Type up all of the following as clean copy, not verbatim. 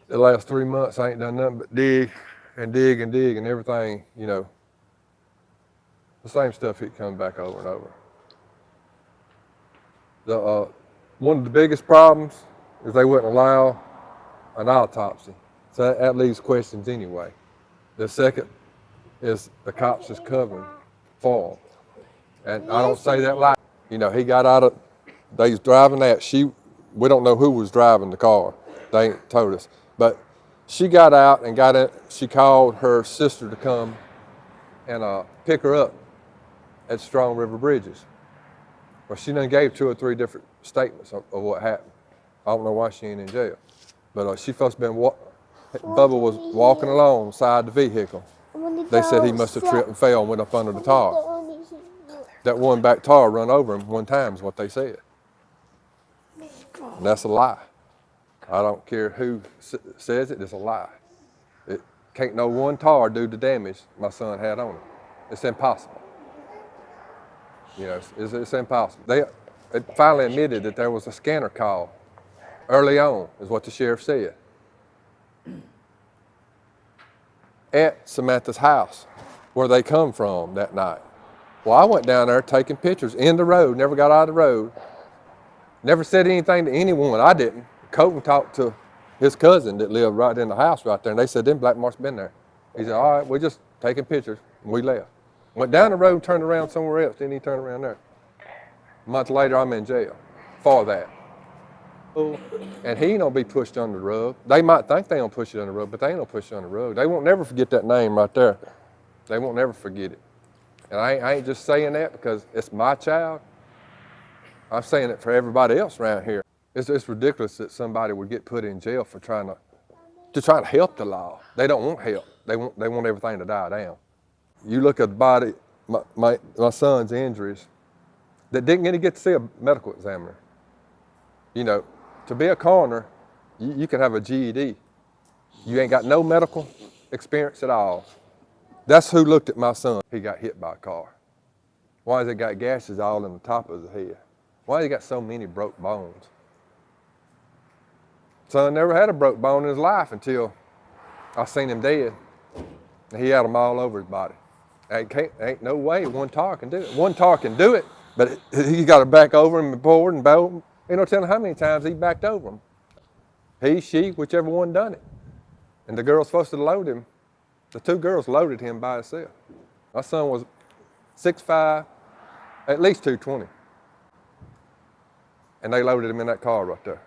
The last 3 months, I ain't done nothing but dig and dig and dig and everything, you know. The same stuff keeps coming back over and over. One of the biggest problems is they wouldn't allow an autopsy. So that leaves questions anyway. The second is the cops is covering for him. And I don't say that lightly. You know, he got out of, they was driving that. We don't know who was driving the car. They ain't told us. But she got out and got in, she called her sister to come and pick her up at Strong River Bridges. Well, she done gave 2 or 3 different statements of what happened. I don't know why she ain't in jail. But she supposed to been, Bubba was walking along beside the vehicle. They said he must have tripped and fell and went up under the tar. That one back tar run over him one time is what they said. And that's a lie. I don't care who says it, it's a lie. It can't no one tar do the damage my son had on him. It's impossible. You know, it's impossible. They finally admitted that there was a scanner call early on, is what the sheriff said, at Samantha's house, where they come from that night. Well, I went down there taking pictures in the road, never got out of the road, never said anything to anyone. I didn't. Colton talked to his cousin that lived right in the house right there, and they said, them black marks been there. He said, all right, we're just taking pictures, and we left. Went down the road, turned around somewhere else, didn't he turn around there? A month later, I'm in jail for that. And he don't be pushed under the rug. They might think they don't push it under the rug, but they ain't gonna push it under the rug. They won't never forget that name right there. They won't never forget it. And I ain't just saying that because it's my child. I'm saying it for everybody else around here. It's ridiculous that somebody would get put in jail for trying to help the law. They don't want help. They want everything to die down. You look at the body, my son's injuries, that didn't get to see a medical examiner. You know, to be a coroner, you can have a GED. You ain't got no medical experience at all. That's who looked at my son. He got hit by a car. Why has he got gashes all in the top of his head? Why has he got so many broke bones? Son never had a broke bone in his life until I seen him dead. And he had them all over his body. Ain't no way one tar can do it. One tar can do it, but he got to back over him and forward and back. Ain't no telling how many times he backed over him. He, she, whichever one done it. And the girl's supposed to load him. The 2 girls loaded him by himself. My son was 6'5", at least 220. And they loaded him in that car right there.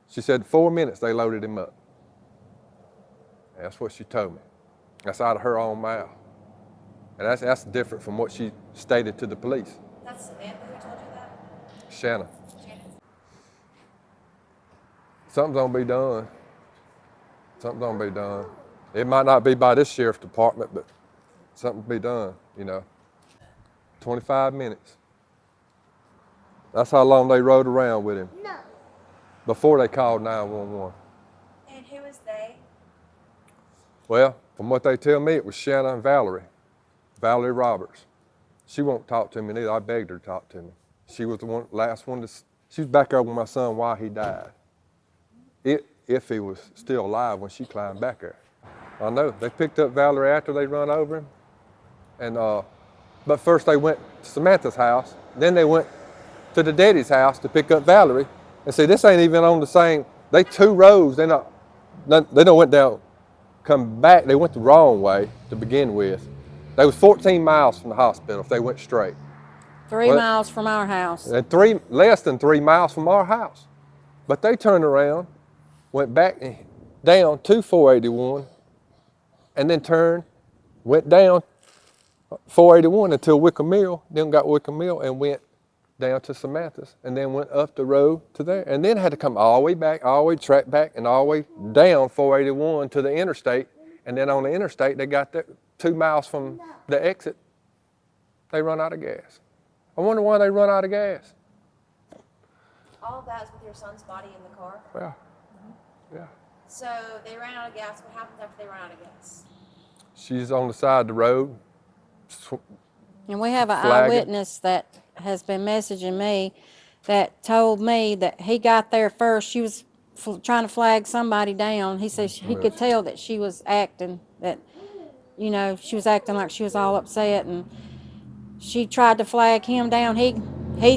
She said 4 minutes they loaded him up. That's what she told me. That's out of her own mouth. And that's different from what she stated to the police. That's Samantha who told you that? Shanna. Something's gonna be done. Something's gonna be done. It might not be by this sheriff's department, but something be done, you know. 25 minutes. That's how long they rode around with him. No. Before they called 911. And who is they? Well, from what they tell me, it was Shanna and Valerie Roberts. She won't talk to me neither. I begged her to talk to me. She was the last one she was back there with my son while he died. If he was still alive when she climbed back there. I know, they picked up Valerie after they run over him. But first they went to Samantha's house, then they went to the daddy's house to pick up Valerie. And see, this ain't even on the same, they 2 roads, they don't went down, come back, they went the wrong way to begin with. They was 14 miles from the hospital if they went straight. 3 miles from our house. And less than 3 miles from our house. But they turned around, went back down to 481, and then went down 481 until Wickham Mill, then got Wickham Mill and went down to Samantha's, and then went up the road to there, and then had to come all the way back, all the way track back, and all the way down 481 to the interstate, and then on the interstate, they got there 2 miles from the exit, they run out of gas. I wonder why they run out of gas. All of that is with your son's body in the car? Yeah, yeah. So they ran out of gas. What happens after they run out of gas? She's on the side of the road. And we have an flagging. eyewitness that has been messaging me that told me that he got there first. She was trying to flag somebody down. He says he could tell that she was acting, that, you know, she was acting like she was all upset, and she tried to flag him down. He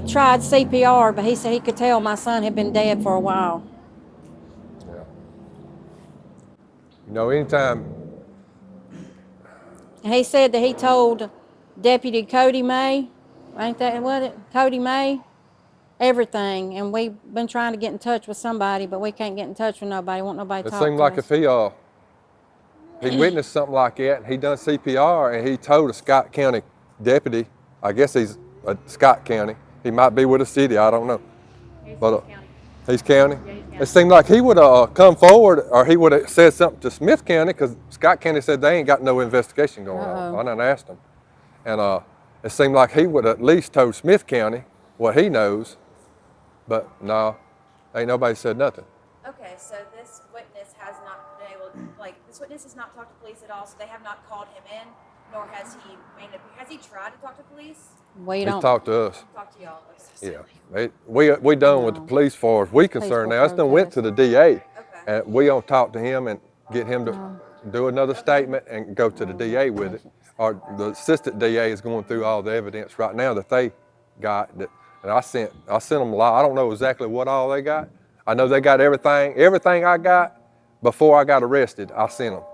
tried CPR, but he said he could tell my son had been dead for a while. Yeah. You know, anytime. And he said that he told Deputy Cody May, ain't that what it? Cody May, everything. And we've been trying to get in touch with somebody, but we can't get in touch with nobody. Won't nobody It talk to seemed like us. if he witnessed something like that, and he done CPR, and he told a Scott County deputy, I guess he's a Scott County. He might be with a city, I don't know. But he's county. Yeah, he's county. It seemed like he would have come forward, or he would have said something to Smith County, because Scott County said they ain't got no investigation going on. I done asked him. And it seemed like he would at least told Smith County what he knows, but no, ain't nobody said nothing. Okay, so this witness has not been able, this witness has not talked to police at all, so they have not called him in, nor has he tried to talk to police? We He don't. talked to us. Talk to y'all. Okay. Yeah, we done with the police far as we concerned now. It's done went to the DA, Okay. and we gonna talk to him and get him to do another statement and go to the DA with it. Or the assistant DA is going through all the evidence right now that they got. And I sent them a lot. I don't know exactly what all they got. I know they got everything I got before I got arrested. I sent them.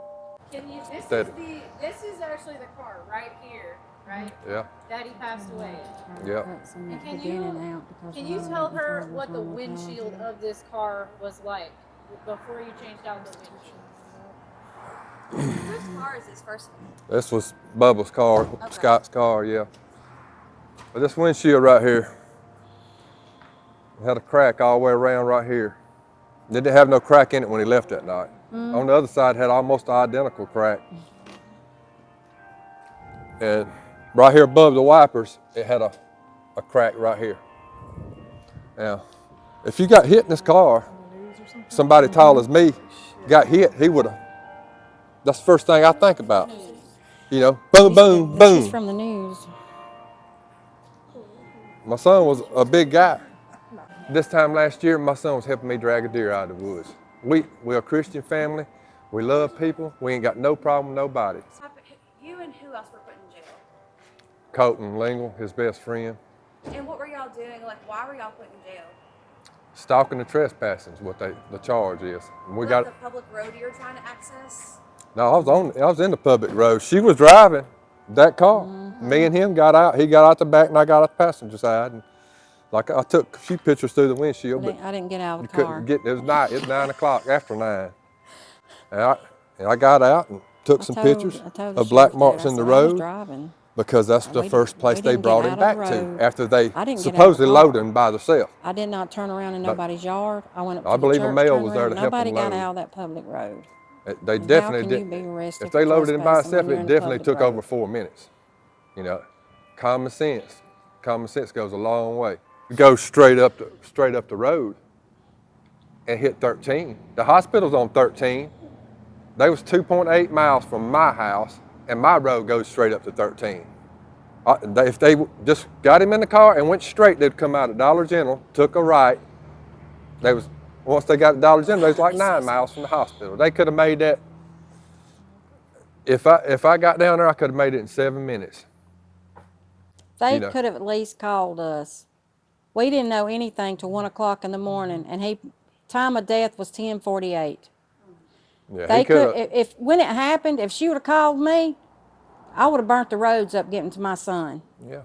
Can you? This is actually the car right here, right? Yeah. Daddy passed away. Yeah. Can you tell her what the windshield of this car was like before you changed out the windshield? Whose car is this first? This was Bubba's car, Scott's car, yeah. But this windshield right here had a crack all the way around right here. It didn't have no crack in it when he left that night. On the other side, it had almost an identical crack. And right here above the wipers, it had a crack right here. Now, if you got hit in this car, somebody tall as me got hit, he would have. That's the first thing I think about. You know, boom, boom, boom. She's from the news. My son was a big guy. This time last year, my son was helping me drag a deer out of the woods. We're a Christian family. We love people. We ain't got no problem with nobody. You and who else were put in jail? Colton Lingle, his best friend. And what were y'all doing? Why were y'all put in jail? Stalking and trespassing is what the charge is. And we The public road you're trying to access? No, I was in the public road. She was driving that car. Me and him got out. He got out the back and I got out the passenger side. And I took a few pictures through the windshield, but I didn't get out of the you car. couldn't get. It was night. It was 9 o'clock, after 9. And I got out and took some pictures of black marks in the road, because that's the first place they brought him back to after they supposedly loaded him by themselves. I did not turn around in nobody's yard. I went up to I believe the a church, male turned was there around. to help Nobody him got load. out of that public road. They How definitely can did. you be arrested If they for loaded him by trespassing itself, when you're it in the definitely public took road? over 4 minutes. You know, common sense. Common sense goes a long way. You go straight up the road and hit 13. The hospital's on 13. They was 2.8 miles from my house, and my road goes straight up to 13. If they just got him in the car and went straight, they'd come out at Dollar General, took a right. Once they got to Dollar General, they was like 9 miles from the hospital. They could have made that. If I got down there, I could have made it in 7 minutes. They could have at least called us. We didn't know anything till 1 o'clock in the morning, and time of death was 10:48. Yeah, They could, when it happened, if she would have called me, I would have burnt the roads up getting to my son. Yeah.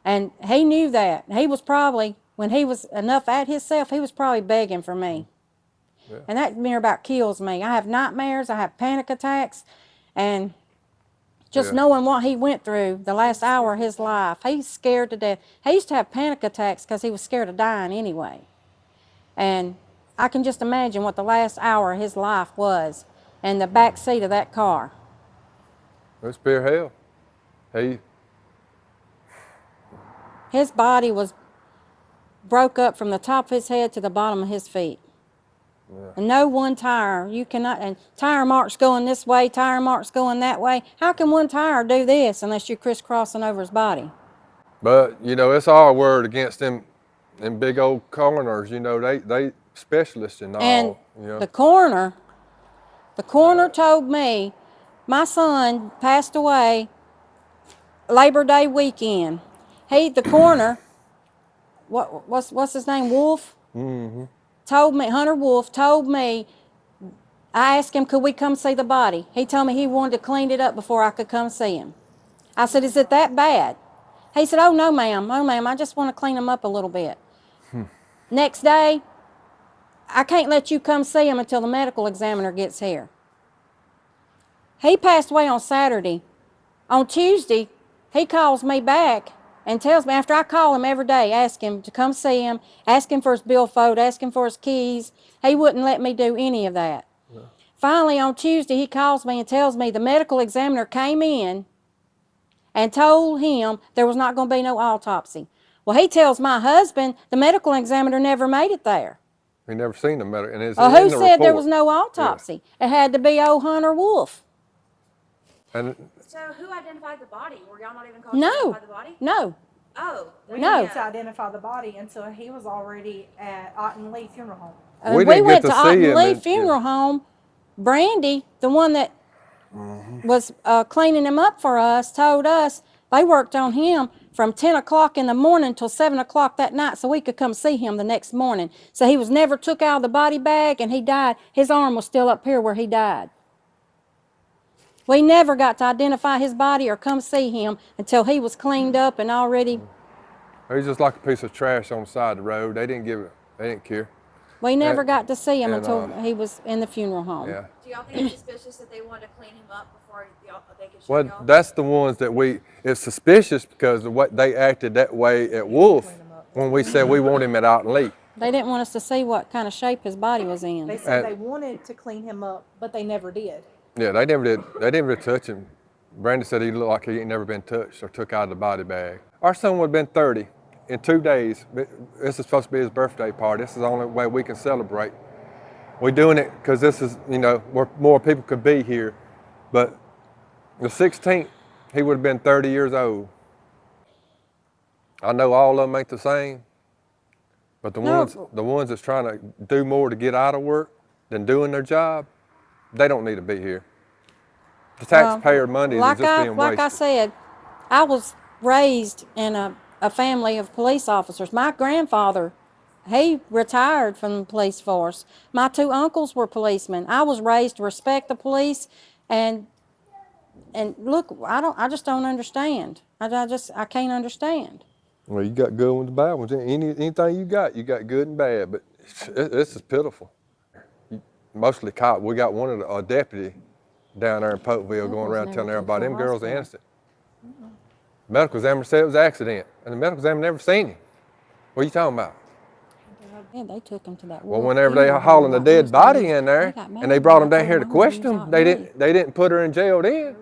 And he knew that. He was probably, when he was enough at himself, he was probably begging for me. Yeah. And that near about kills me. I have nightmares, I have panic attacks, and just knowing what he went through the last hour of his life, he's scared to death. He used to have panic attacks because he was scared of dying anyway. And I can just imagine what the last hour of his life was in the back seat of that car. It's pure hell. His body was broke up from the top of his head to the bottom of his feet. Yeah. And no one tire, you cannot, and tire marks going this way, tire marks going that way. How can one tire do this unless you're crisscrossing over his body? But, it's our word against them big old coroners. They specialists and all. And you know. the coroner told me my son passed away Labor Day weekend. The coroner, what's his name, Wolf? Mm-hmm. Told me, Hunter Wolf told me, I asked him, could we come see the body? He told me he wanted to clean it up before I could come see him. I said, is it that bad? He said, oh, no, ma'am. Oh, ma'am, I just want to clean him up a little bit. Next day, I can't let you come see him until the medical examiner gets here. He passed away on Saturday. On Tuesday, he calls me back and tells me, after I call him every day, ask him to come see him, ask him for his billfold, ask him for his keys. He wouldn't let me do any of that. Yeah. Finally, on Tuesday, he calls me and tells me the medical examiner came in and told him there was not going to be no autopsy. Well, he tells my husband the medical examiner never made it there. He never seen the medical. And it's Who in the said report. there was no autopsy? Yeah. It had to be old Hunter Wolf. And so who identified the body? Were y'all not even called to identify the body? No. Oh. We didn't get to identify the body until he was already at Otten Lee Funeral Home. We went to Otten Lee Funeral Home. Brandy, the one that was cleaning him up for us, told us they worked on him from 10 o'clock in the morning till 7 o'clock that night so we could come see him the next morning. So he was never took out of the body bag and he died. His arm was still up here where he died. We never got to identify his body or come see him until he was cleaned up and already. He's just like a piece of trash on the side of the road. They didn't care. We never got to see him until he was in the funeral home. Yeah. Do y'all think it's suspicious that they wanted to clean him up before they could show y'all? Well, that's the ones that it's suspicious because of what they acted that way at Wolf when we said we want him at Otten Lee. They didn't want us to see what kind of shape his body was in. They said they wanted to clean him up, but they never did. Yeah, they never did. They didn't touch him. Brandon said he looked like he ain't never been touched or took out of the body bag. Our son would have been 30 in 2 days. This is supposed to be his birthday party. This is the only way we can celebrate. We're doing it because this is, where more people could be here. But the 16th, he would have been 30 years old. I know all of them ain't the same, but the ones that's trying to do more to get out of work than doing their job, they don't need to be here. The taxpayer money is just being wasted. Like I said, I was raised in a family of police officers. My grandfather, he retired from the police force. My 2 uncles were policemen. I was raised to respect the police, and look, I just don't understand. I can't understand. Well, you got good ones and bad ones. Anything you got good and bad, but this is pitiful. Mostly cop. We got one of a deputy down there in Polkville going around telling everybody them girls are innocent. Medical examiner said it was an accident, and the medical examiner never seen him. What are you talking about? Yeah, they took him to that. Well, whenever they hauling a dead body in there, and they brought him down here to question him, they didn't put her in jail then.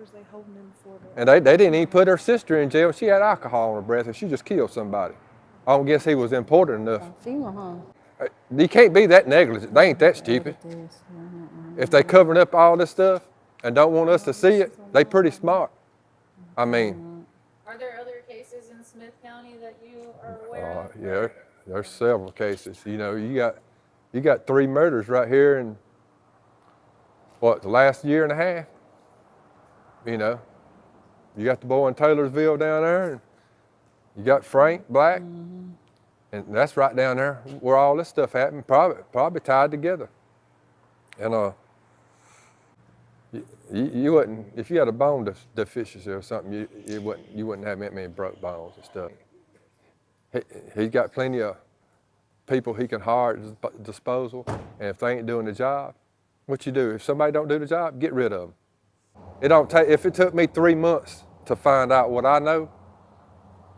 And they didn't even put her sister in jail. She had alcohol in her breath, and she just killed somebody. I don't guess he was important enough. Funeral home. You can't be that negligent. They ain't that stupid. If they covering up all this stuff and don't want us to see it, they pretty smart. I mean. Are there other cases in Smith County that you are aware of? Yeah, there's several cases. You got 3 murders right here in the last year and a half. You got the boy in Taylorsville down there, and you got Frank Black. And that's right down there where all this stuff happened, probably tied together. And you wouldn't, if you had a bone deficiency or something, you wouldn't have that many broke bones and stuff. He's got plenty of people he can hire at disposal, and if they ain't doing the job, what you do? If somebody don't do the job, get rid of them. It don't take. If it took me 3 months to find out what I know,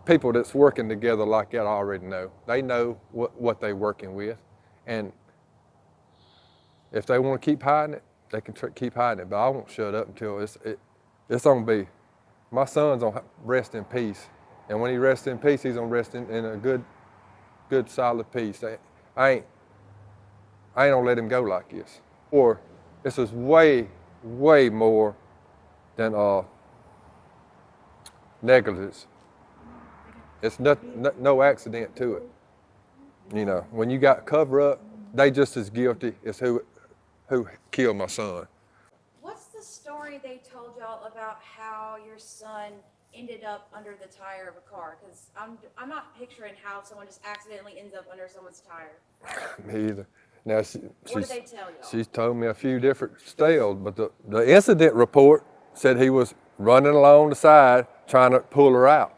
people that's working together like that already know. They know what they're working with, and if they want to keep hiding it, they can keep hiding it. But I won't shut up until it's gonna be. My son's gonna rest in peace, and when he rests in peace, he's gonna rest in a good solid peace. I ain't gonna let him go like this. Or this is way more than negligence. It's no accident to it. When you got cover up they just as guilty as who killed my son. What's the story they told y'all about how your son ended up under the tire of a car? Because I'm not picturing how someone just accidentally ends up under someone's tire. Me either. Now, What did they tell y'all? she's told me a few different tales, but the incident report said he was running along the side trying to pull her out.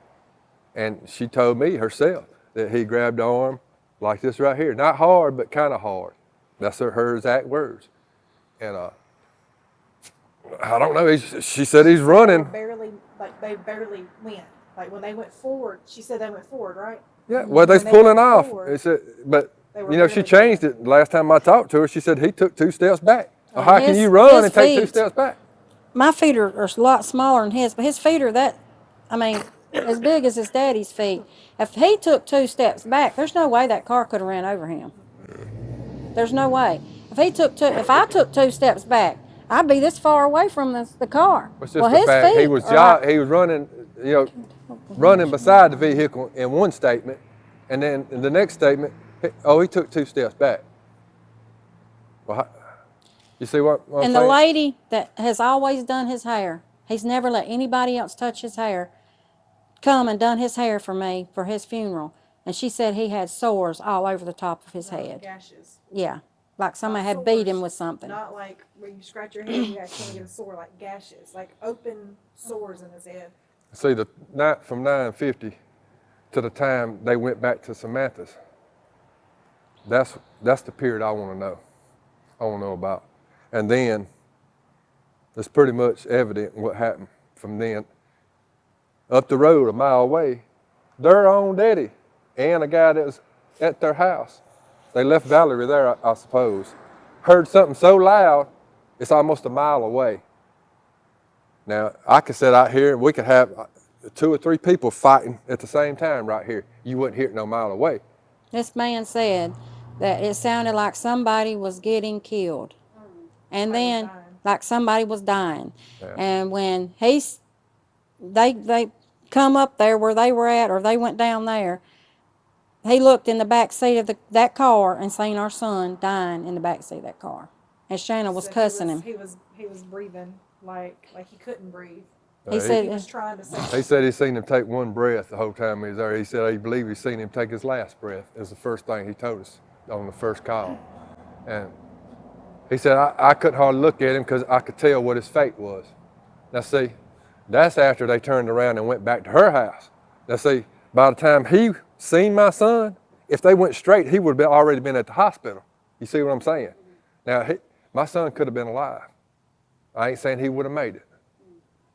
And she told me herself that he grabbed the arm like this right here. Not hard, but kind of hard. That's her exact words. And I don't know, she said he's running. They barely went. Like when they went forward, she said they went forward, right? Yeah, well, they's pulling off. It said, but, were you know, she barely changed it. Last time I talked to her, she said he took 2 steps back. Well, And how can his- you run his and take 2 feet- steps back? My feet are a lot smaller than his, but his feet are as big as his daddy's feet. If he took 2 steps back, there's no way that car could have ran over him. There's no way. If I took 2 steps back, I'd be this far away from the car. It's just the fact feet he was are running, running beside the vehicle in one statement, and then in the next statement, he took 2 steps back. Well, you see what I'm And saying? the lady that has always done his hair, he's never let anybody else touch his hair, come and done his hair for me for his funeral. And she said he had sores all over the top of his head. Gashes. Yeah, like somebody Not had beat him sores. with something. Not like where you scratch your head, you can't get a sore, like gashes, like open sores in his head. See, the night from 9:50 to the time they went back to Samantha's, that's the period I want to know. I want to know about. And then it's pretty much evident what happened from then. Up the road, a mile away, their own daddy and a guy that was at their house. They left Valerie there, I suppose. Heard something so loud, it's almost a mile away. Now, I could sit out here and we could have 2 or 3 people fighting at the same time right here. You wouldn't hear it no mile away. This man said that it sounded like somebody was getting killed. And then dying. like somebody was dying. Yeah. And when they come up there where they were at, or they went down there, he looked in the back seat of that car and seen our son dying in the back seat of that car. And Shanna was So cussing him. He was breathing like he couldn't breathe. He said He was trying to say. He said he seen him take 1 breath the whole time he was there. He said he believed he seen him take his last breath. It was the first thing he told us on the first call. And he said, I couldn't hardly look at him because I could tell what his fate was. Now see, that's after they turned around and went back to her house. Now see, by the time he seen my son, if they went straight, he would have already been at the hospital. You see what I'm saying? Now, my son could have been alive. I ain't saying he would have made it,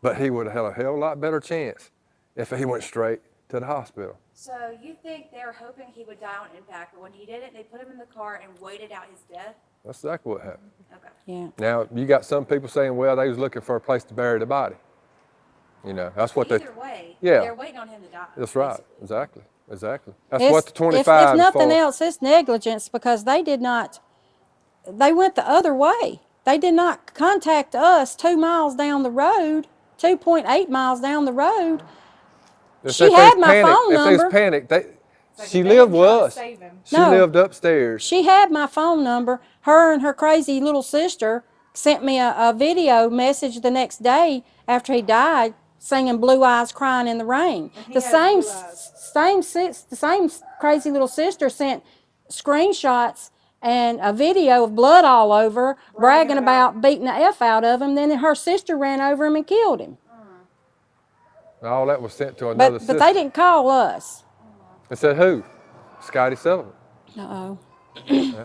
but he would have had a hell of a lot better chance if he went straight to the hospital. So you think they were hoping he would die on impact, but when he didn't, they put him in the car and waited out his death? That's exactly what happened. Okay. Yeah. Now, you got some people saying, well, they was looking for a place to bury the body. That's what Either way, yeah. they're waiting on him to die. That's right. basically. Exactly. That's what the 25 If nothing is for. else, it's negligence, because they went the other way. They did not contact us 2 miles down the road, 2.8 miles down the road. She had my phone If they number. was panicked, Like she they lived were with trying to us. save him. She No. lived upstairs. She had my phone number. Her and her crazy little sister sent me a video message the next day after he died, singing "Blue Eyes Crying in the Rain." And he The had same, blue eyes. the same crazy little sister sent screenshots and a video of blood all over, bragging about beating the F out of him. Then her sister ran over him and killed him. And all that was sent to another sister. But they didn't call us. It said who? Scotty Sullivan. Uh-oh. Yeah.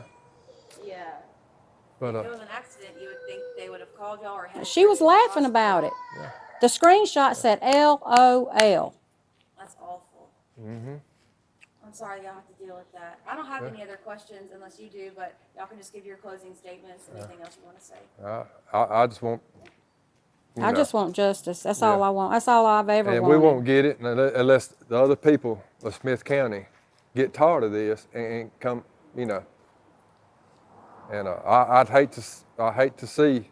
But If it was an accident, you would think they would have called y'all or had. She was laughing about it. The screenshot said LOL. That's awful. Mm-hmm. I'm sorry y'all have to deal with that. I don't have any other questions unless you do, but y'all can just give your closing statements. Anything else you want to say? I just want. I just want justice. That's all I want. That's all I've ever And wanted. we won't get it unless the other people of Smith County get tired of this and come, And I'd hate to see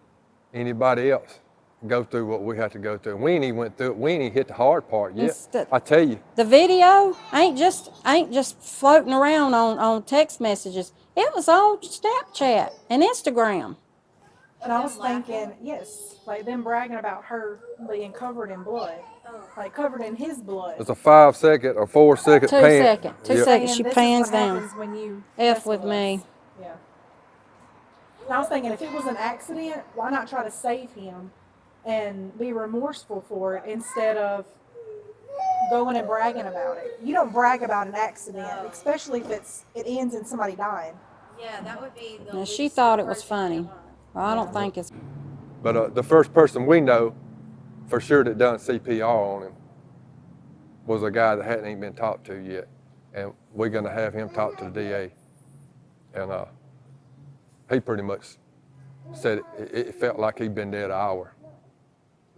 anybody else go through what we had to go through. And we ain't even went through it. We ain't even hit the hard part yet. It's I tell you. The video ain't just floating around on text messages. It was on Snapchat and Instagram. And I was thinking, yes, like them bragging about her being covered in blood, like covered in his blood. It's a 5 second or 4 second 2 pan. seconds. 2 Yeah. seconds. She This is pans what down. happens when you F mess with me. us. Yeah. And I was thinking, if it was an accident, why not try to save him and be remorseful for it instead of going and bragging about it? You don't brag about an accident, especially if it ends in somebody dying. Yeah, that would be the Now, least she thought it was person funny. to want. Well, I don't think it's. But the first person we know for sure that done CPR on him was a guy that hadn't even been talked to yet. And we're going to have him talk to the DA. And he pretty much said it felt like he'd been dead an hour.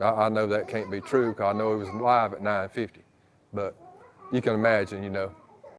I know that can't be true because I know he was alive at 9:50. But you can imagine, you know,